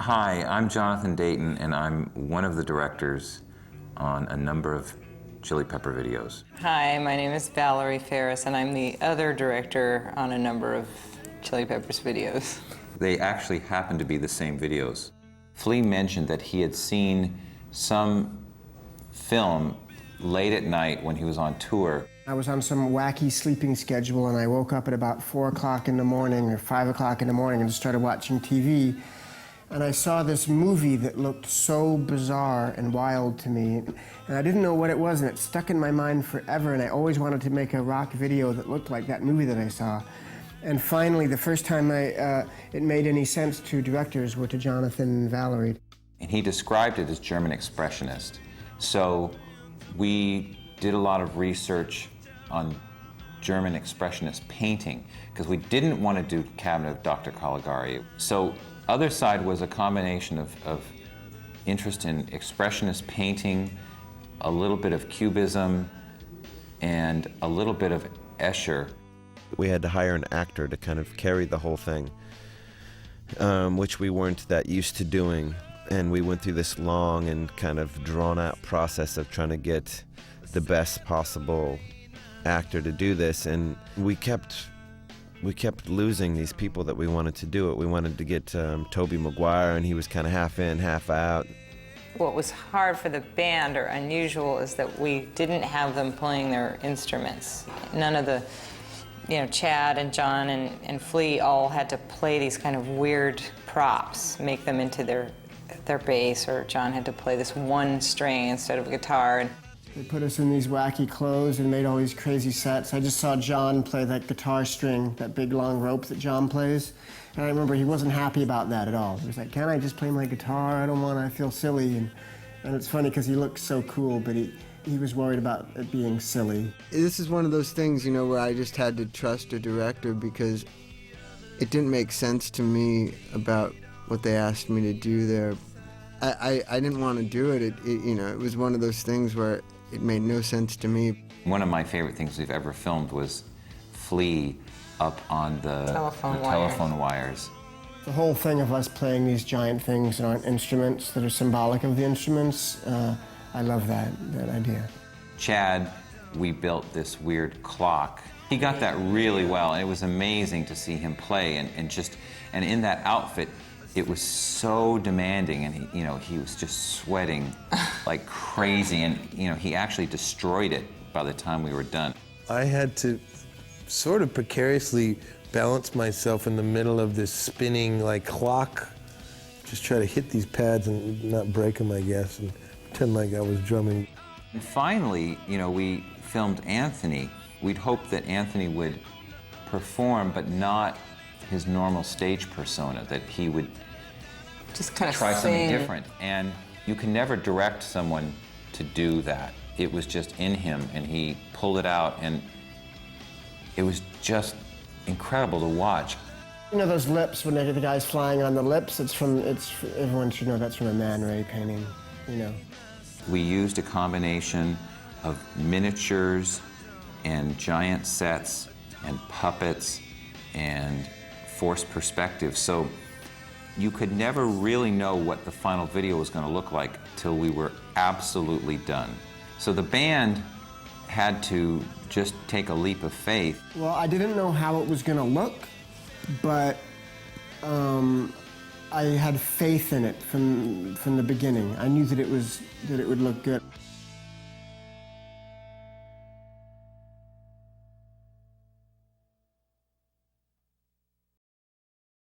Hi, I'm Jonathan Dayton, and I'm one of the directors on a number of Chili Pepper videos. Hi, my name is Valerie Ferris, and I'm the other director on a number of Chili Peppers videos. They actually happen to be the same videos. Flea mentioned that he had seen some film late at night when he was on tour. I was on some wacky sleeping schedule, and I woke up at about 4 o'clock in the morning or 5 o'clock in the morning and just started watching TV. And I saw this movie that looked so bizarre and wild to me. And I didn't know what it was, and it stuck in my mind forever, and I always wanted to make a rock video that looked like that movie that I saw. And finally, the first time it made any sense to directors were to Jonathan and Valerie. And he described it as German Expressionist. So we did a lot of research on German Expressionist painting, because we didn't want to do Cabinet of Dr. Caligari. So Otherside was a combination of interest in Expressionist painting, a little bit of Cubism, and a little bit of Escher. We had to hire an actor to kind of carry the whole thing, which we weren't that used to doing. And we went through this long and kind of drawn-out process of trying to get the best possible actor to do this, and we kept losing these people that we wanted to do it. We wanted to get Tobey Maguire, and he was kind of half in, half out. What was hard for the band, or unusual, is that we didn't have them playing their instruments. None of the, Chad and John and Flea all had to play these kind of weird props, make them into their bass, or John had to play this one string instead of a guitar. They put us in these wacky clothes and made all these crazy sets. I just saw John play that guitar string, that big long rope that John plays. And I remember he wasn't happy about that at all. He was like, can't I just play my guitar? I don't want to, I feel silly. And it's funny because he looks so cool, but he was worried about it being silly. This is one of those things, where I just had to trust a director because it didn't make sense to me about what they asked me to do there. I didn't want to do it. It was one of those things where it made no sense to me. One of my favorite things we've ever filmed was Flea up on the telephone wires. The whole thing of us playing these giant things that aren't instruments, that are symbolic of the instruments, I love that idea. Chad, we built this weird clock. He got that really well, and it was amazing to see him play, and in that outfit, it was so demanding, and he was just sweating like crazy, and he actually destroyed it by the time we were done. I had to sort of precariously balance myself in the middle of this spinning clock, just try to hit these pads and not break them, I guess, and pretend like I was drumming. And finally, we filmed Anthony. We'd hoped that Anthony would perform, but not his normal stage persona, that he would just kind of try something different. And you can never direct someone to do that. It was just in him, and he pulled it out, and it was just incredible to watch. Those lips, when the guy's flying on the lips, everyone should know that's from a Man Ray painting, We used a combination of miniatures and giant sets and puppets and forced perspective. So you could never really know what the final video was going to look like till we were absolutely done. So the band had to just take a leap of faith. Well, I didn't know how it was going to look, but I had faith in it from the beginning. I knew that it would look good.